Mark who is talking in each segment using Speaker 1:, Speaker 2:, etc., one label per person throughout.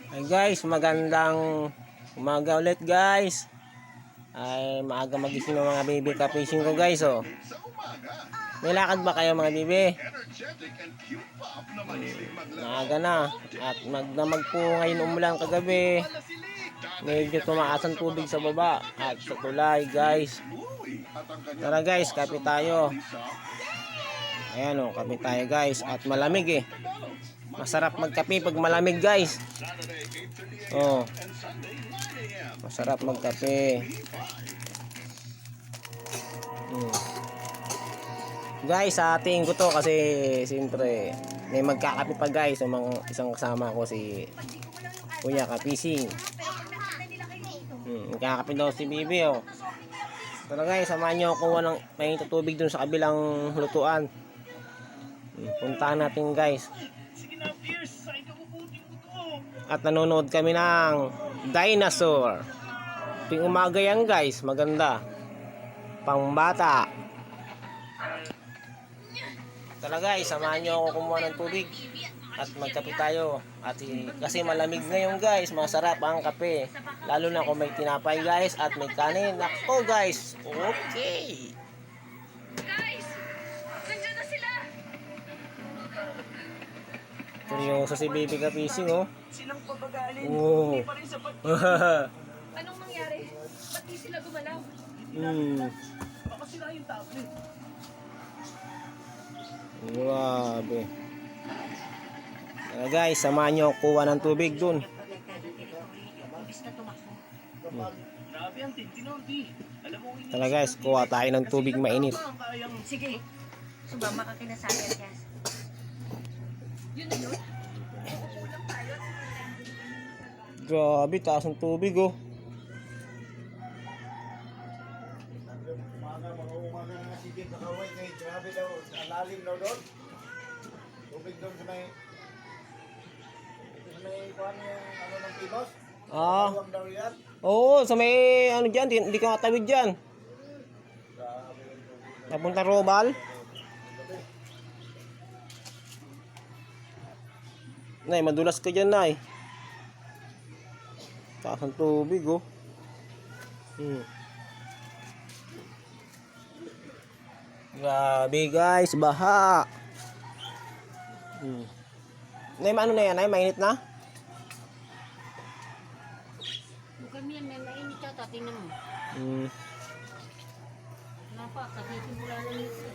Speaker 1: Ay guys, magandang umaga ulit guys. Ay maaga magising ng mga baby ka-fishing ko guys oh. May lakad ba kayo mga baby? Maaga na at magdamag po ngayon umulan kagabi. Medyo tumaas ang tubig sa baba at sa tulay guys. Tara guys, kape tayo. Ayan oh, kape tayo guys at malamig eh. Masarap magkape pag malamig guys. Oh. Masarap magkape. Guys, sa ating ko to kasi siyempre may magkakape pa guys, isang kasama ko si Kuya Kapising. Magkakape daw si Bibi oh. Tara guys, samahan nyo kuha ng may tubig dun sa kabilang lutuan. Puntahan natin guys. At nanonood kami ng Dinosaur. Tuwing umaga yan guys, maganda. Pangbata. Tara guys, samahan nyo ako kumuha ng tubig at magkape tayo. At kasi malamig ngayon guys, masarap ang kape. Lalo na kung may tinapay guys at may kanin. Nako guys, okay.
Speaker 2: Guys, nandiyan na sila.
Speaker 1: Seryoso si Baby Kapising oh.
Speaker 3: Silang papagalin.
Speaker 1: Oh.
Speaker 3: Hindi pa rin sapat.
Speaker 2: Anong nangyari? Ba't di sila gumalaw?
Speaker 3: Baka sila yung tablet.
Speaker 1: Grabe. Guys, samahan nyo kuha ng tubig dun.
Speaker 3: Grabe ang tintinodi. Alam mo,
Speaker 1: Tara guys, kuha tayo ng tubig mainit.
Speaker 4: Sige. Sumama ka kinasayan, guys.
Speaker 2: Yun na yun?
Speaker 1: Grabe, taas ng tubig oh.
Speaker 5: Umaga na sige kakaway kay grabe daw, alalim daw doon. Tubig doon sa may kuhan yung ano ng pilos.
Speaker 1: Ah,
Speaker 5: Huwag daw yan.
Speaker 1: oo, sa may ano dyan, hindi ka matawid dyan. Napunta Robal. Nay, madulas ka dyan, Nay. Taas ng tubig oh. Grabe guys, baha. Nay, ano na yan? Nay, mainit na?
Speaker 4: Bukan yan, may mainit yata. Tingnan mo. Napa, katitimula lang ito.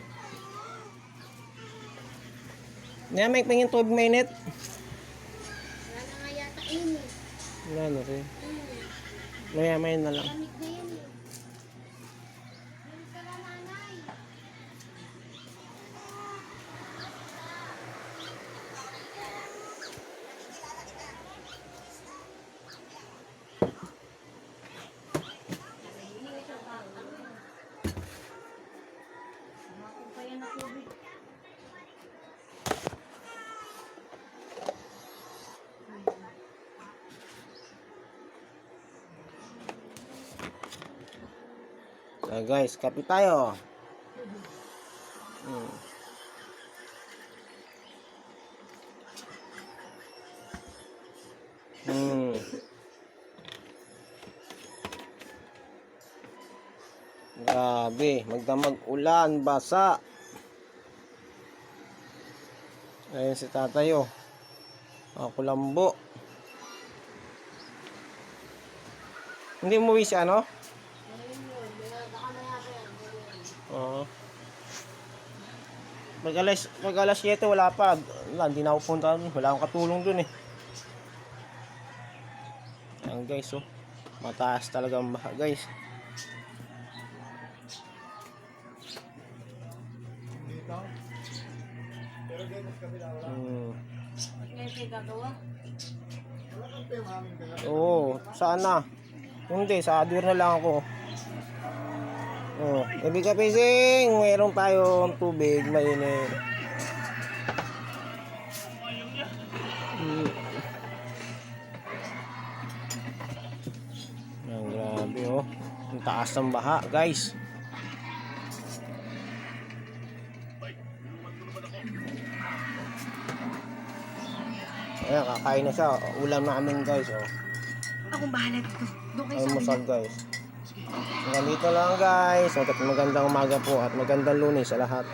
Speaker 1: Nay, may pingin tubig mainit.
Speaker 4: Wala na nga yata init.
Speaker 1: Wala na rin. Maya-maya na lang.
Speaker 4: Lamig na yan eh. Meron ka na, nanay. Sumakot pa yan na tubig.
Speaker 1: So guys, kape tayo. Grabe, magdamag ulan, basa. Ayun si tatay oh. Kulambo. Hindi umuwi siya, no? Oo. Mag alas 7 wala pa. Wala, hindi na ako punta. Wala akong katulong dun eh. Ayan guys oh. Mataas talaga ang baha guys.
Speaker 5: Dito. Pero dito sa kabila wala.
Speaker 4: Ngayon kayo gagawa?
Speaker 5: Wala kang pa yung aming kaya.
Speaker 1: Oo, sana. Hindi, sa adir na lang ako. Oh, ibig kapising, mayroon tayong tubig mainit. Ang grabe oh. Ang taas ng baha, guys. Ayan, kakain na siya. Ulam namin guys. Oh.
Speaker 4: Akong bahala dito. Doon kayo sa
Speaker 1: Almusal
Speaker 4: kabila.
Speaker 1: guys. Hanggang dito lang guys. Magandang umaga po at magandang Lunes sa lahat.